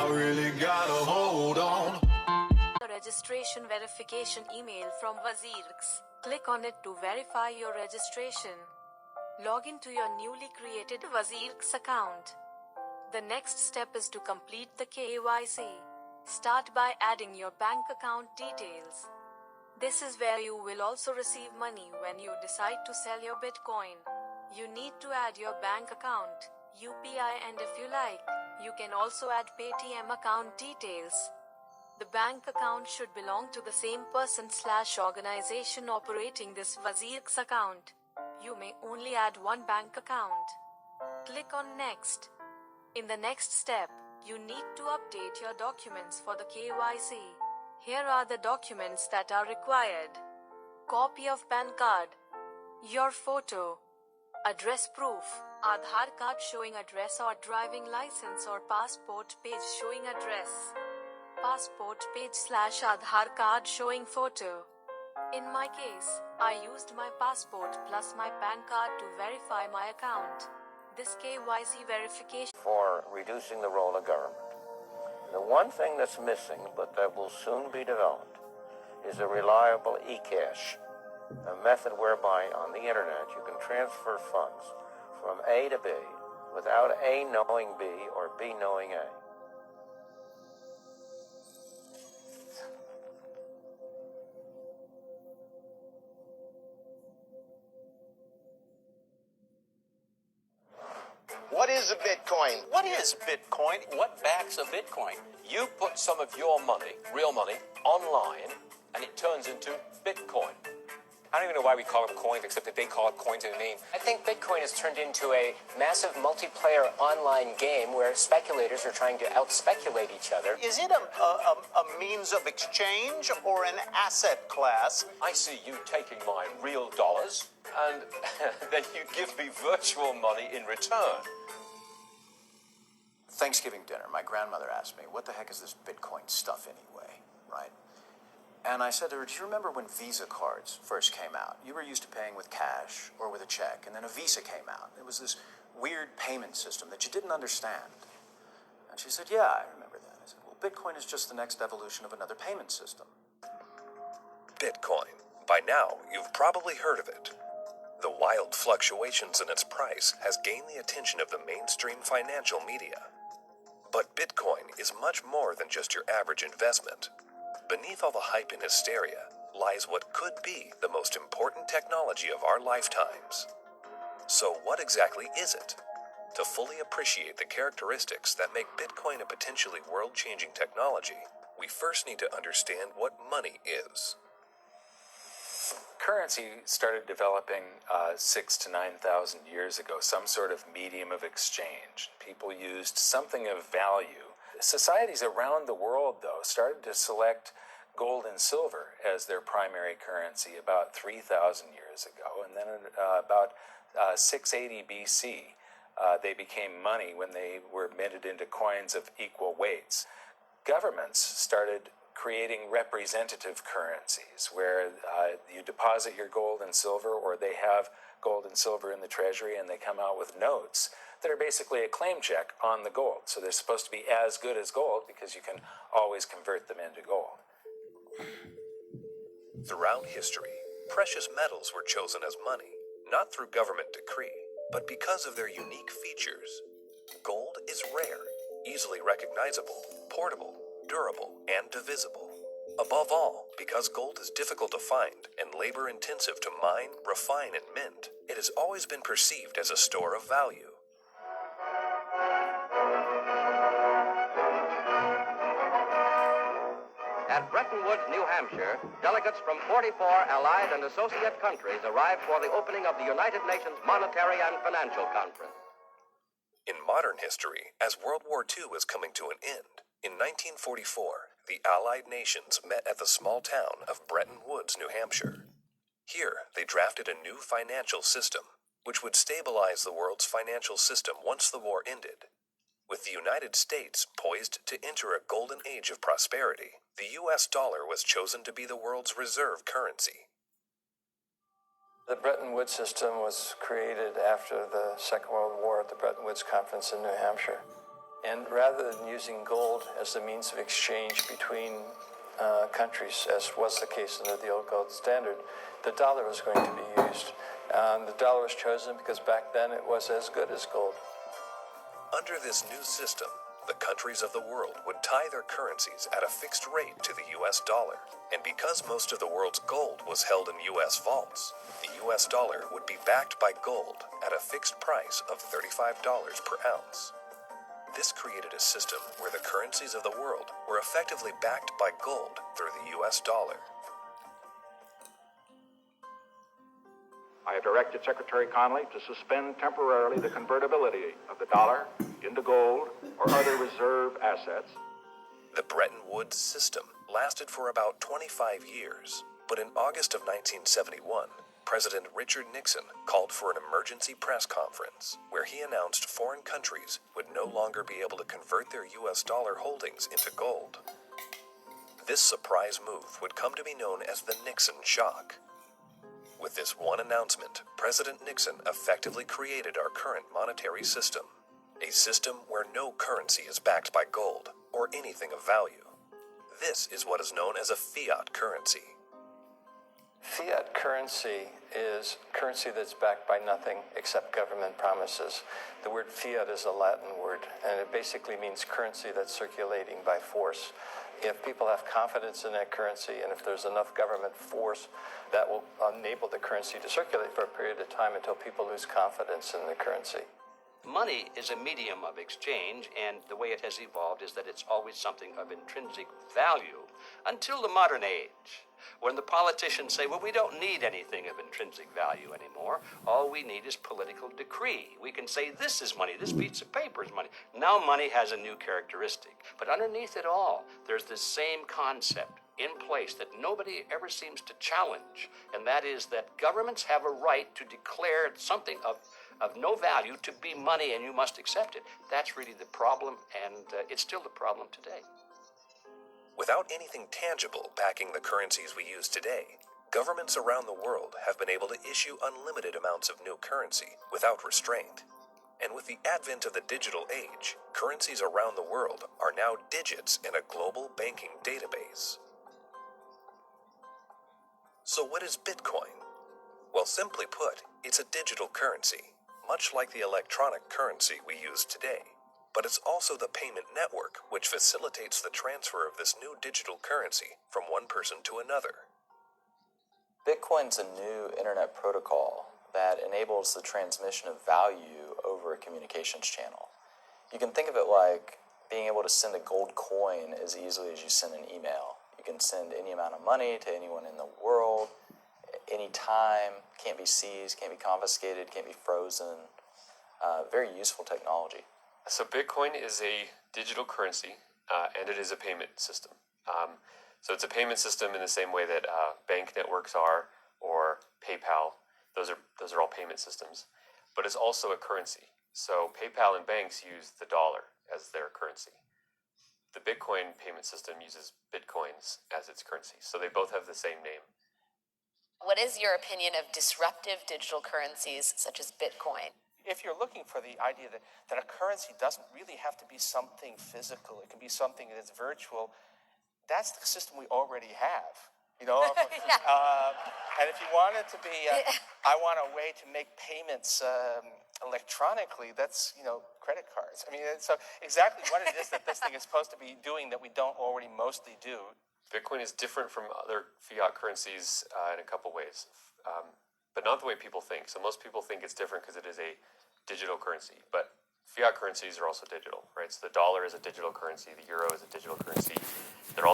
I really gotta hold on. The registration verification email from WazirX. Click on it to verify your registration. Log into your newly created WazirX account. The next step is to complete the KYC. Start by adding your bank account details. This is where you will also receive money when you decide to sell your Bitcoin. You need to add your bank account, UPI, and if you like, you can also add Paytm account details. The bank account should belong to the same person/organization operating this WazirX account. You may only add one bank account. Click on Next. In the next step, you need to update your documents for the KYC. Here are the documents that are required. Copy of PAN card, your photo, address proof, Aadhaar card showing address or driving license or passport page showing address, passport page/Aadhaar card showing photo. In my case, I used my passport plus my PAN card to verify my account. This KYC verification for reducing the role of government. The one thing that's missing, but that will soon be developed, is a reliable e-cash, a method whereby on the internet you can transfer funds from A to B without A knowing B or B knowing A. What is a Bitcoin? What is Bitcoin? What backs a Bitcoin? You put some of your money, real money, online, and it turns into Bitcoin. I don't even know why we call them coins, except that they call it coins in the name. I think Bitcoin has turned into a massive multiplayer online game where speculators are trying to out-speculate each other. Is it a means of exchange or an asset class? I see you taking my real dollars, and then you give me virtual money in return. Thanksgiving dinner, my grandmother asked me, what the heck is this Bitcoin stuff anyway, right? And I said to her, do you remember when Visa cards first came out? You were used to paying with cash or with a check, and then a Visa came out. It was this weird payment system that you didn't understand. And she said, yeah, I remember that. I said, well, Bitcoin is just the next evolution of another payment system. Bitcoin. By now, you've probably heard of it. The wild fluctuations in its price has gained the attention of the mainstream financial media. But Bitcoin is much more than just your average investment. Beneath all the hype and hysteria lies what could be the most important technology of our lifetimes. So what exactly is it? To fully appreciate the characteristics that make Bitcoin a potentially world-changing technology, we first need to understand what money is. Currency started developing 6,000 to 9,000 years ago, some sort of medium of exchange. People used something of value. Societies around the world, though, started to select gold and silver as their primary currency about 3,000 years ago. And then about 680 BC, they became money when they were minted into coins of equal weights. Governments started creating representative currencies where you deposit your gold and silver, or they have gold and silver in the treasury and they come out with notes that are basically a claim check on the gold. So they're supposed to be as good as gold because you can always convert them into gold. Throughout history, precious metals were chosen as money, not through government decree, but because of their unique features. Gold is rare, easily recognizable, portable, durable, and divisible. Above all, because gold is difficult to find and labor-intensive to mine, refine, and mint, it has always been perceived as a store of value. At Bretton Woods, New Hampshire, delegates from 44 allied and associate countries arrived for the opening of the United Nations Monetary and Financial Conference. In modern history, as World War II was coming to an end, in 1944, the Allied nations met at the small town of Bretton Woods, New Hampshire. Here, they drafted a new financial system, which would stabilize the world's financial system once the war ended. With the United States poised to enter a golden age of prosperity, the U.S. dollar was chosen to be the world's reserve currency. The Bretton Woods system was created after the Second World War at the Bretton Woods Conference in New Hampshire. And rather than using gold as the means of exchange between countries, as was the case under the old gold standard, the dollar was going to be used. The dollar was chosen because back then it was as good as gold. Under this new system, the countries of the world would tie their currencies at a fixed rate to the US dollar. And because most of the world's gold was held in US vaults, the US dollar would be backed by gold at a fixed price of $35 per ounce. This created a system where the currencies of the world were effectively backed by gold through the US dollar. I have directed Secretary Connally to suspend temporarily the convertibility of the dollar into gold or other reserve assets. The Bretton Woods system lasted for about 25 years, but in August of 1971, President Richard Nixon called for an emergency press conference where he announced foreign countries would no longer be able to convert their US dollar holdings into gold. This surprise move would come to be known as the Nixon shock. With this one announcement, President Nixon effectively created our current monetary system, a system where no currency is backed by gold or anything of value. This is what is known as a fiat currency. Fiat currency is currency that's backed by nothing except government promises. The word fiat is a Latin word, and it basically means currency that's circulating by force. If people have confidence in that currency, and if there's enough government force, that will enable the currency to circulate for a period of time until people lose confidence in the currency. Money is a medium of exchange, and the way it has evolved is that it's always something of intrinsic value until the modern age, when the politicians say, well, we don't need anything of intrinsic value anymore. All we need is political decree. We can say this is money, this piece of paper is money. Now money has a new characteristic. But underneath it all, there's this same concept in place that nobody ever seems to challenge, and that is that governments have a right to declare something of no value to be money, and you must accept it. That's really the problem, and it's still the problem today. Without anything tangible backing the currencies we use today, governments around the world have been able to issue unlimited amounts of new currency without restraint. And with the advent of the digital age, currencies around the world are now digits in a global banking database. So what is Bitcoin? Well, simply put, it's a digital currency, much like the electronic currency we use today. But it's also the payment network which facilitates the transfer of this new digital currency from one person to another. Bitcoin's a new internet protocol that enables the transmission of value over a communications channel. You can think of it like being able to send a gold coin as easily as you send an email. You can send any amount of money to anyone in the world, anytime, can't be seized, can't be confiscated, can't be frozen. Very useful technology. So Bitcoin is a digital currency, and it is a payment system. So it's a payment system in the same way that bank networks are, or PayPal. Those are all payment systems. But it's also a currency. So PayPal and banks use the dollar as their currency. The Bitcoin payment system uses Bitcoins as its currency. So they both have the same name. What is your opinion of disruptive digital currencies such as Bitcoin? If you're looking for the idea that a currency doesn't really have to be something physical, it can be something that's virtual, that's the system we already have. And if you want it to be, I want a way to make payments electronically, that's, credit cards. I mean, so exactly what it is that this thing is supposed to be doing that we don't already mostly do. Bitcoin is different from other fiat currencies in a couple ways, but not the way people think. So most people think it's different because it is a digital currency, but fiat currencies are also digital, right? So the dollar is a digital currency, the euro is a digital currency. They're all